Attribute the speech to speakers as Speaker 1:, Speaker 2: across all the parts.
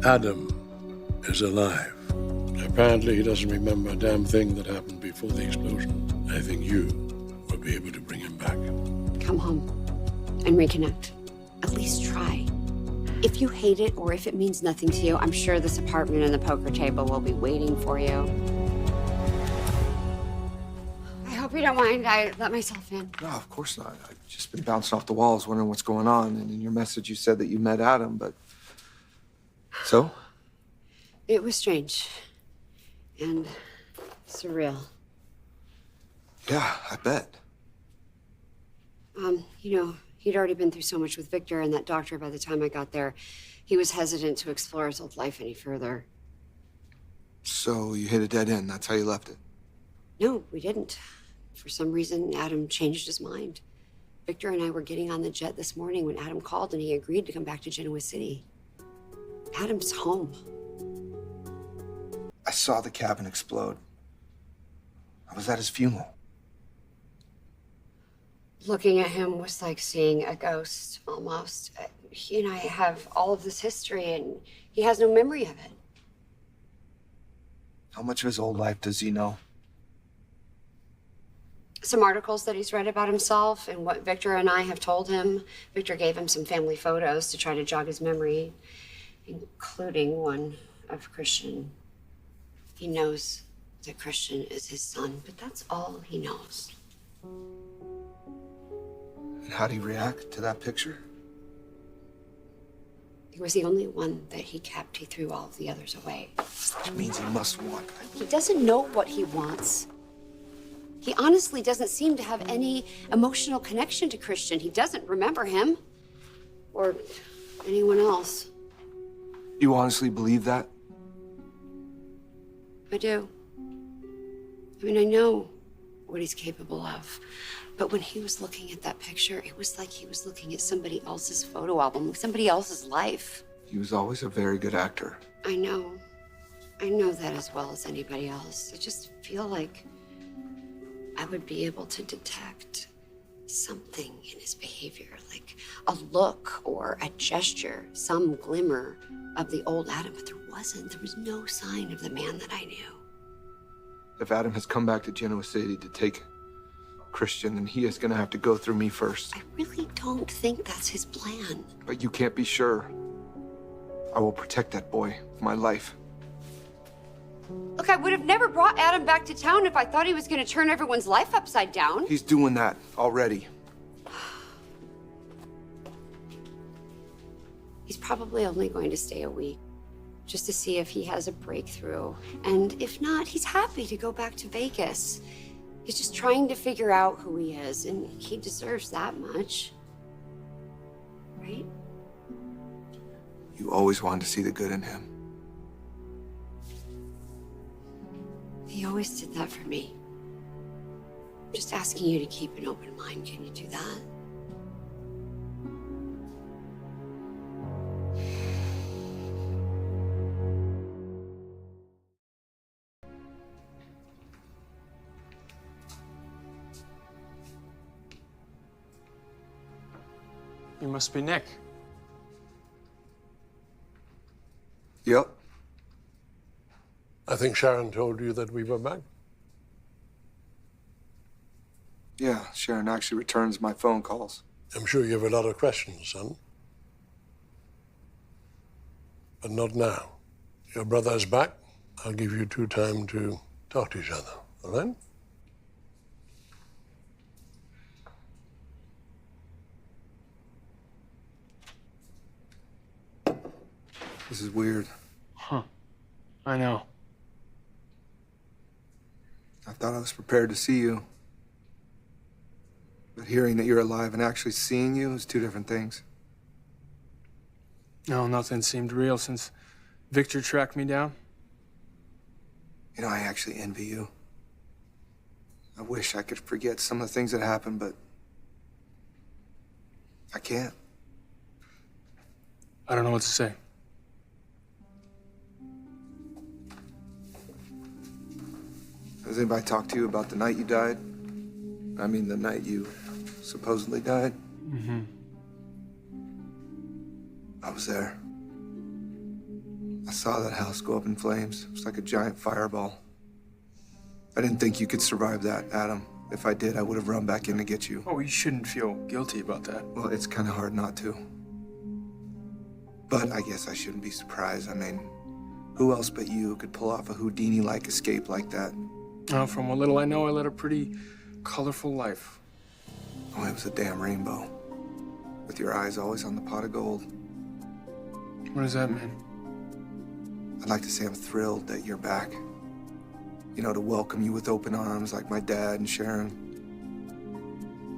Speaker 1: Adam is alive. Apparently, he doesn't remember a damn thing that happened before the explosion. I think you will be able to bring him back.
Speaker 2: Come home and reconnect. At least try. If you hate it or if it means nothing to you, I'm sure this apartment and the poker table will be waiting for you. I hope you don't mind. I let myself in.
Speaker 3: No, of course not. I've just been bouncing off the walls, wondering what's going on. And in your message, you said that you met Adam, but... So?
Speaker 2: It was strange. And surreal.
Speaker 3: Yeah, I bet.
Speaker 2: You know, he'd already been through so much with Victor and that doctor by the time I got there. He was hesitant to explore his old life any further.
Speaker 3: So you hit a dead end. That's how you left it?
Speaker 2: No, we didn't. For some reason, Adam changed his mind. Victor and I were getting on the jet this morning when Adam called and he agreed to come back to Genoa City. Adam's home.
Speaker 3: I saw the cabin explode. I was at his funeral.
Speaker 2: Looking at him was like seeing a ghost, almost. He and I have all of this history, and he has no memory of it.
Speaker 3: How much of his old life does he know?
Speaker 2: Some articles that he's read about himself and what Victor and I have told him. Victor gave him some family photos to try to jog his memory, including one of Christian. He knows that Christian is his son, but that's all he knows.
Speaker 3: And how'd he react to that picture?
Speaker 2: He was the only one that he kept. He threw all of the others away.
Speaker 3: Which means he must want.
Speaker 2: He doesn't know what he wants. He honestly doesn't seem to have any emotional connection to Christian. He doesn't remember him or anyone else.
Speaker 3: You honestly believe that?
Speaker 2: I do. I mean, I know what he's capable of. But when he was looking at that picture, it was like he was looking at somebody else's photo album, somebody else's life.
Speaker 3: He was always a very good actor.
Speaker 2: I know. I know that as well as anybody else. I just feel like I would be able to detect something in his behavior, like a look or a gesture, some glimmer of the old Adam, but there wasn't. There was no sign of the man that I knew.
Speaker 3: If Adam has come back to Genoa City to take Christian, then he is going to have to go through me first.
Speaker 2: I really don't think that's his plan.
Speaker 3: But you can't be sure. I will protect that boy with my life.
Speaker 2: Look, I would have never brought Adam back to town if I thought he was going to turn everyone's life upside down.
Speaker 3: He's doing that already.
Speaker 2: He's probably only going to stay a week, just to see if he has a breakthrough. And if not, he's happy to go back to Vegas. He's just trying to figure out who he is, and he deserves that much. Right?
Speaker 3: You always wanted to see the good in him.
Speaker 2: He always did that for me. I'm just asking you to keep an open mind. Can you do that?
Speaker 4: You must be Nick.
Speaker 3: Yep.
Speaker 1: I think Sharon told you that we were back.
Speaker 3: Yeah, Sharon actually returns my phone calls.
Speaker 1: I'm sure you have a lot of questions, son. But not now. Your brother is back. I'll give you two time to talk to each other, all right?
Speaker 3: This is weird.
Speaker 4: Huh. I know.
Speaker 3: I thought I was prepared to see you. But hearing that you're alive and actually seeing you is two different things.
Speaker 4: No, nothing seemed real since Victor tracked me down.
Speaker 3: You know, I actually envy you. I wish I could forget some of the things that happened, but I can't.
Speaker 4: I don't know what to say.
Speaker 3: Has anybody talked to you about the night you died? I mean, the night you supposedly died?
Speaker 4: Mm-hmm.
Speaker 3: I was there. I saw that house go up in flames. It was like a giant fireball. I didn't think you could survive that, Adam. If I did, I would have run back in to get you.
Speaker 4: Oh, you shouldn't feel guilty about that.
Speaker 3: Well, it's kind of hard not to. But I guess I shouldn't be surprised. I mean, who else but you could pull off a Houdini-like escape like that?
Speaker 4: From what little I know, I led a pretty colorful life.
Speaker 3: Oh, it was a damn rainbow. With your eyes always on the pot of gold.
Speaker 4: What does that mean?
Speaker 3: I'd like to say I'm thrilled that you're back. You know, to welcome you with open arms like my dad and Sharon.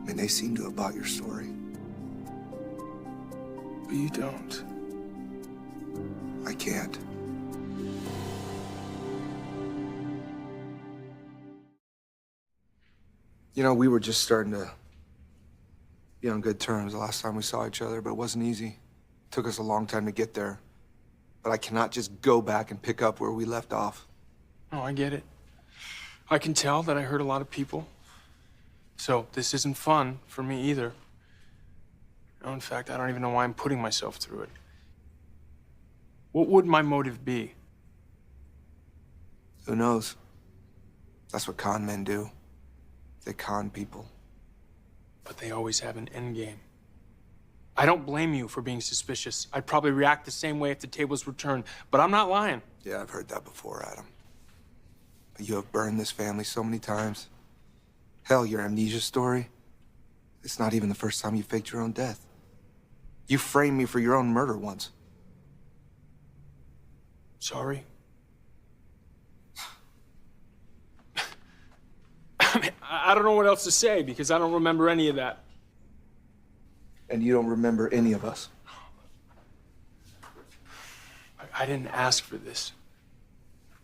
Speaker 3: I mean, they seem to have bought your story.
Speaker 4: But you don't.
Speaker 3: I can't. You know, we were just starting to be on good terms the last time we saw each other, but it wasn't easy. It took us a long time to get there. But I cannot just go back and pick up where we left off.
Speaker 4: Oh, I get it. I can tell that I hurt a lot of people. So this isn't fun for me either. No, in fact, I don't even know why I'm putting myself through it. What would my motive be?
Speaker 3: Who knows? That's what con men do. They con people.
Speaker 4: But they always have an end game. I don't blame you for being suspicious. I'd probably react the same way if the tables were turned, but I'm not lying.
Speaker 3: Yeah, I've heard that before, Adam. But you have burned this family so many times. Hell, your amnesia story. It's not even the first time you faked your own death. You framed me for your own murder once.
Speaker 4: Sorry. I mean, I don't know what else to say because I don't remember any of that.
Speaker 3: And you don't remember any of us.
Speaker 4: I didn't ask for this.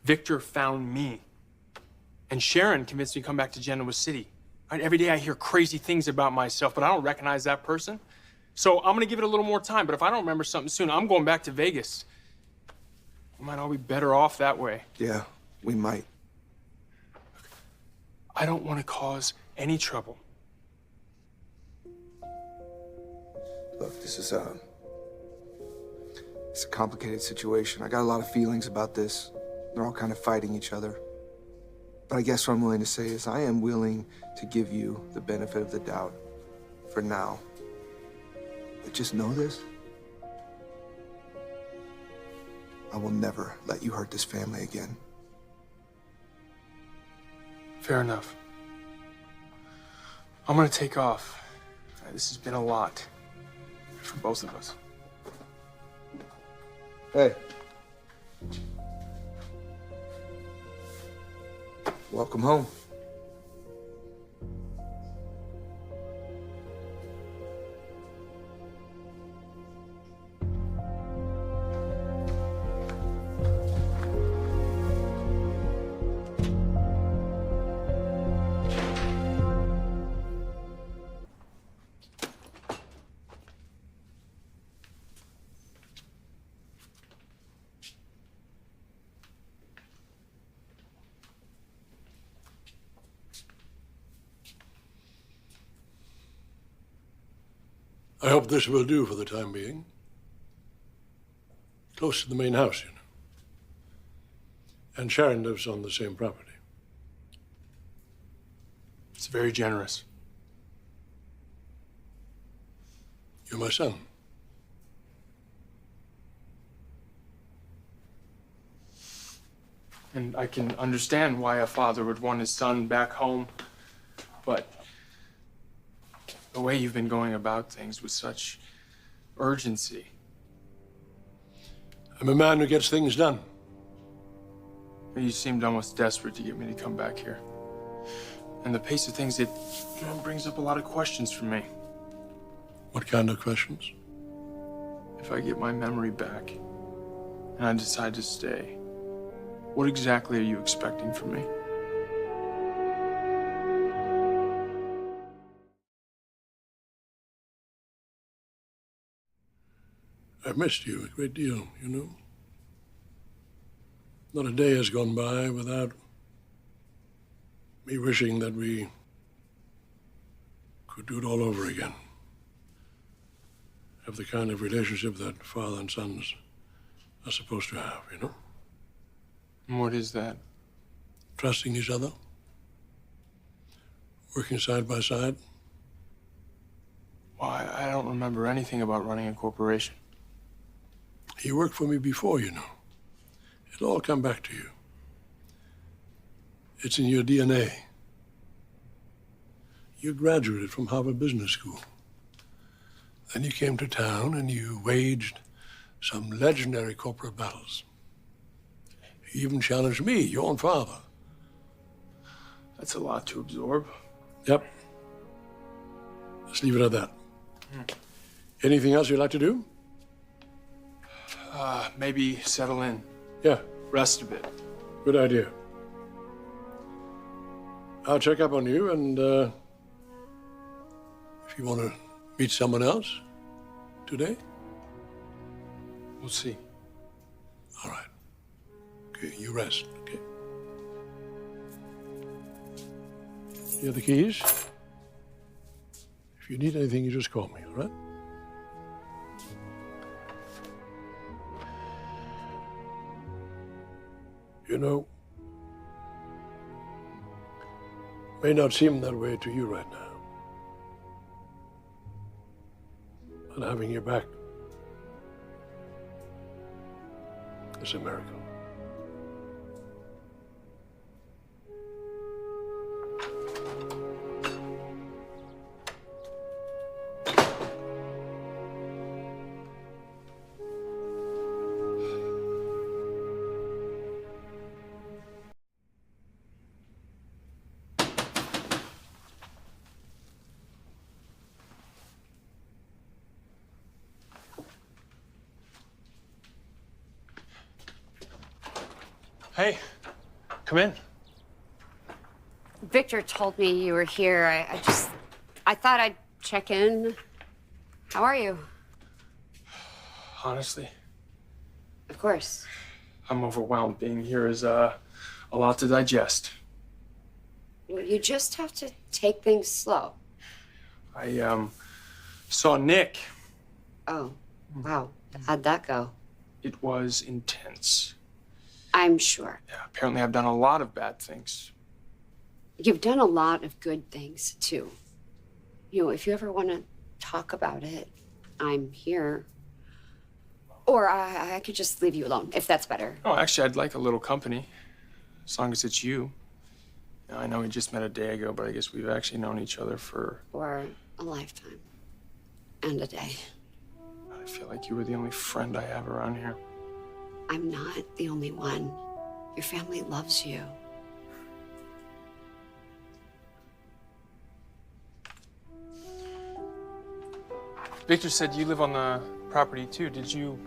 Speaker 4: Victor found me. And Sharon convinced me to come back to Genoa City. Right? Every day I hear crazy things about myself, but I don't recognize that person. So I'm gonna give it a little more time, but if I don't remember something soon, I'm going back to Vegas. We might all be better off that way.
Speaker 3: Yeah, we might.
Speaker 4: I don't want to cause any trouble.
Speaker 3: Look, this is it's a complicated situation. I got a lot of feelings about this. They're all kind of fighting each other. But I guess what I'm willing to say is I am willing to give you the benefit of the doubt for now. But just know this. I will never let you hurt this family again.
Speaker 4: Fair enough. I'm gonna take off. This has been a lot for both of us.
Speaker 3: Hey. Welcome home.
Speaker 1: I hope this will do for the time being. Close to the main house, you know. And Sharon lives on the same property.
Speaker 4: It's very generous.
Speaker 1: You're my son.
Speaker 4: And I can understand why a father would want his son back home, but the way you've been going about things with such urgency.
Speaker 1: I'm a man who gets things done.
Speaker 4: You seemed almost desperate to get me to come back here. And the pace of things, it brings up a lot of questions for me.
Speaker 1: What kind of questions?
Speaker 4: If I get my memory back and I decide to stay, what exactly are you expecting from me?
Speaker 1: I've missed you a great deal, you know. Not a day has gone by without me wishing that we could do it all over again. Have the kind of relationship that father and sons are supposed to have, you know?
Speaker 4: And what is that?
Speaker 1: Trusting each other, working side by side.
Speaker 4: Why, I don't remember anything about running a corporation.
Speaker 1: You worked for me before, you know. It'll all come back to you. It's in your DNA. You graduated from Harvard Business School. Then you came to town and you waged some legendary corporate battles. You even challenged me, your own father.
Speaker 4: That's a lot to absorb.
Speaker 1: Yep. Let's leave it at that. Anything else you'd like to do?
Speaker 4: Maybe settle in,
Speaker 1: Yeah,
Speaker 4: rest a bit.
Speaker 1: good idea. I'll check up on you, and if you want to meet someone else today,
Speaker 4: We'll see.
Speaker 1: all right. Okay, you rest, okay? You have the keys? If you need anything, you just call me, all right? You know, may not seem that way to you right now. But having you back is a miracle.
Speaker 4: Hey, come in.
Speaker 2: Victor told me you were here. I thought I'd check in. How are you?
Speaker 4: Honestly,
Speaker 2: Of course.
Speaker 4: I'm overwhelmed. Being here is a lot to digest.
Speaker 2: Well, you just have to take things slow.
Speaker 4: I saw Nick.
Speaker 2: Oh, wow. How'd that go?
Speaker 4: It was intense.
Speaker 2: I'm sure.
Speaker 4: Yeah, apparently I've done a lot of bad things.
Speaker 2: You've done a lot of good things, too. You know, if you ever want to talk about it, I'm here. Or I could just leave you alone, if that's better.
Speaker 4: Oh, actually, I'd like a little company, as long as it's you. Now, I know we just met a day ago, but I guess we've actually known each other for...
Speaker 2: Or a lifetime. And a day.
Speaker 4: I feel like you were the only friend I have around here.
Speaker 2: I'm not the only one. Your family loves you.
Speaker 4: Victor said you live on the property, too. Did you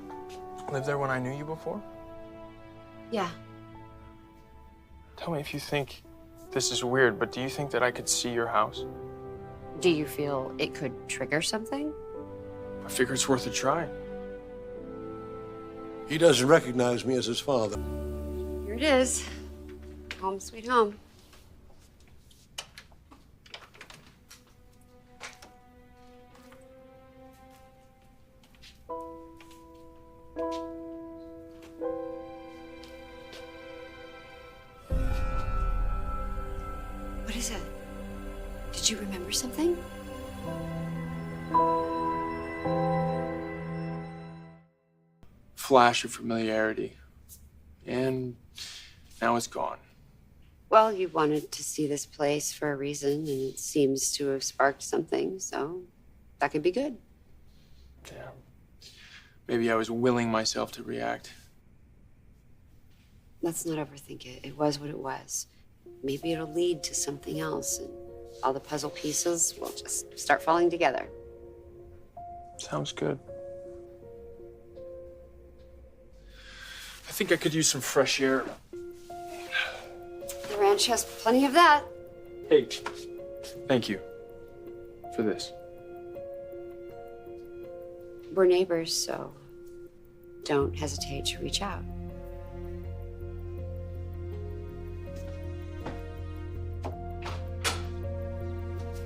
Speaker 4: live there when I knew you before?
Speaker 2: Yeah.
Speaker 4: Tell me if you think this is weird, but do you think that I could see your house?
Speaker 2: Do you feel it could trigger something?
Speaker 4: I figure it's worth a try.
Speaker 1: He doesn't recognize me as his father.
Speaker 2: Here it is. Home sweet home. What is it? Did you remember something?
Speaker 4: Flash of familiarity. And now it's gone.
Speaker 2: Well, you wanted to see this place for a reason, and it seems to have sparked something, so that could be good.
Speaker 4: Yeah. Maybe I was willing myself to react.
Speaker 2: Let's not overthink it. It was what it was. Maybe it'll lead to something else, and all the puzzle pieces will just start falling together.
Speaker 4: Sounds good. I think I could use some fresh air.
Speaker 2: The ranch has plenty of that.
Speaker 4: Hey, thank you for this.
Speaker 2: We're neighbors, so don't hesitate to reach out.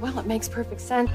Speaker 5: Well, it makes perfect sense.